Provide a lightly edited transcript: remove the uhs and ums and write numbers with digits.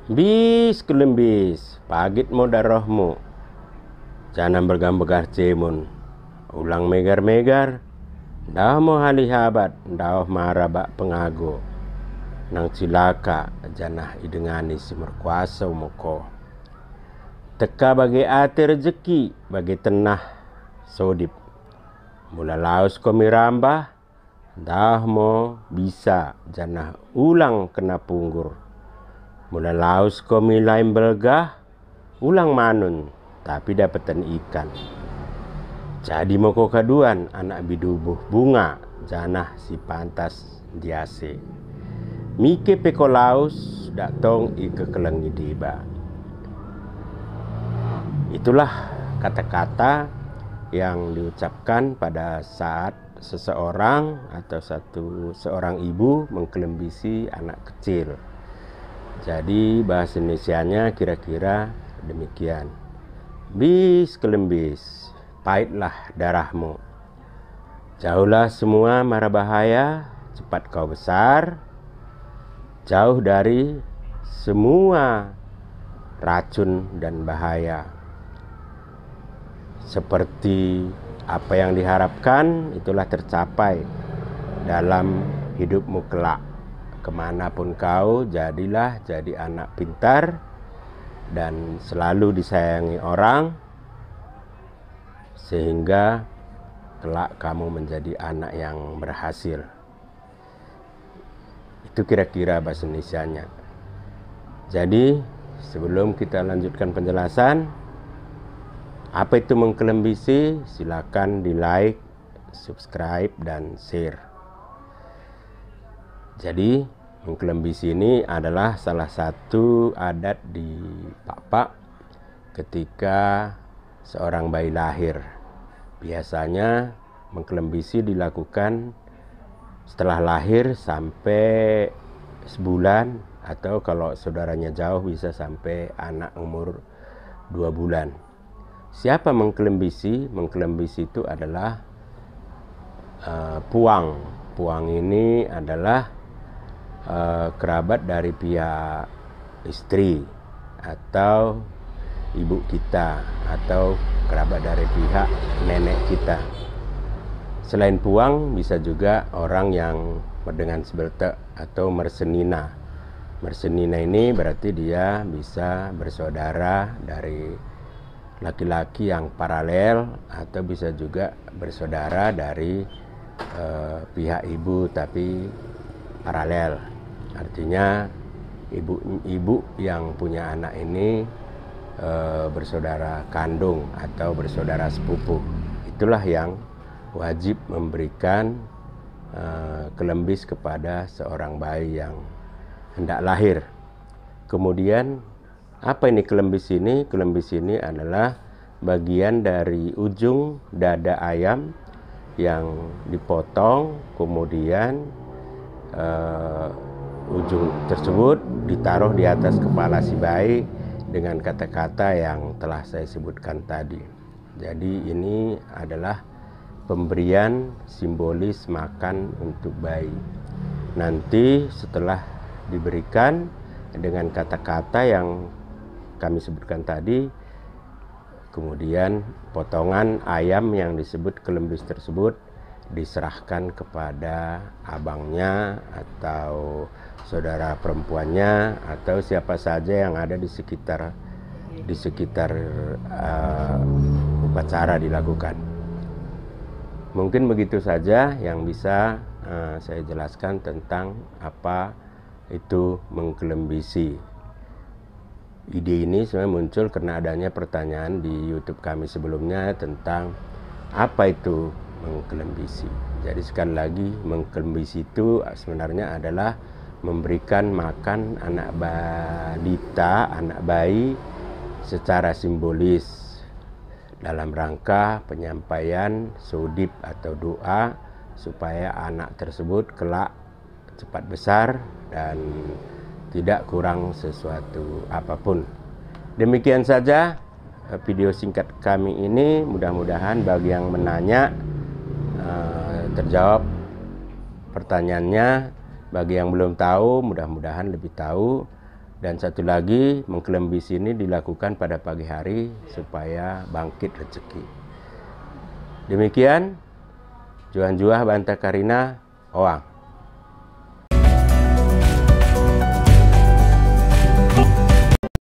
Bis kelembis, pagit mo darohmu, jangan bergam-begar cemun, ulang megar-megar, dah mo halihabat, dah marabak pengago, nang cilaka, janah idengani si merkuasa umoko. Teka bagi ati rezeki, bagi tenah sodip, mula laos komi rambah, dah mo bisa, janah ulang kena punggur. Mula laos komi lain belgah, ulang manun, tapi dapatan ikan. Jadi moko kaduan anak bidubuh bunga, janah si pantas diase. Mike peko laos, datong ike kelengi diba. Itulah kata-kata yang diucapkan pada saat seseorang atau seorang ibu mengkelembisi anak kecil. Jadi bahasa Indonesianya kira-kira demikian. Bis kelembis, pahitlah darahmu. Jauhlah semua mara bahaya, cepat kau besar. Jauh dari semua racun dan bahaya. Seperti apa yang diharapkan, itulah tercapai dalam hidupmu kelak. Kemanapun kau, jadilah jadi anak pintar dan selalu disayangi orang, sehingga kelak kamu menjadi anak yang berhasil. Itu kira-kira bahasa Indonesianya. Jadi sebelum kita lanjutkan penjelasan, apa itu mengkelembisi, silakan di like, subscribe, dan share. Jadi mengkelembisi ini adalah salah satu adat di Pak ketika seorang bayi lahir. Biasanya mengkelembisi dilakukan setelah lahir sampai sebulan, atau kalau saudaranya jauh bisa sampai anak umur 2 bulan. Siapa mengkelembisi? Mengkelembisi itu adalah puang. Puang ini adalah kerabat dari pihak istri atau ibu kita, atau kerabat dari pihak nenek kita. Selain puang, bisa juga orang yang dengan sebelte atau mersenina. Mersenina ini berarti dia bisa bersaudara dari laki-laki yang paralel, atau bisa juga bersaudara dari pihak ibu tapi paralel. Artinya ibu yang punya anak ini bersaudara kandung atau bersaudara sepupu. Itulah yang wajib memberikan kelembis kepada seorang bayi yang hendak lahir. Kemudian apa ini kelembis ini? Kelembis ini adalah bagian dari ujung dada ayam yang dipotong, kemudian ujung tersebut ditaruh di atas kepala si bayi dengan kata-kata yang telah saya sebutkan tadi. Jadi ini adalah pemberian simbolis makan untuk bayi. Nanti setelah diberikan dengan kata-kata yang kami sebutkan tadi, kemudian potongan ayam yang disebut kelembis tersebut diserahkan kepada abangnya atau saudara perempuannya atau siapa saja yang ada di sekitar upacara dilakukan. Mungkin begitu saja yang bisa saya jelaskan tentang apa itu mengkelembisi. Ide ini sebenarnya muncul karena adanya pertanyaan di YouTube kami sebelumnya tentang apa itu mengkelembisi. Jadi sekali lagi, mengkelembisi itu sebenarnya adalah memberikan makan anak balita, anak bayi secara simbolis dalam rangka penyampaian sodip atau doa supaya anak tersebut kelak cepat besar dan tidak kurang sesuatu apapun. Demikian saja video singkat kami ini. Mudah-mudahan bagi yang menanya terjawab pertanyaannya. Bagi yang belum tahu, mudah-mudahan lebih tahu. Dan satu lagi, mengkelembis ini dilakukan pada pagi hari supaya bangkit rezeki. Demikian, Juan Juah Banta Karina, Oang.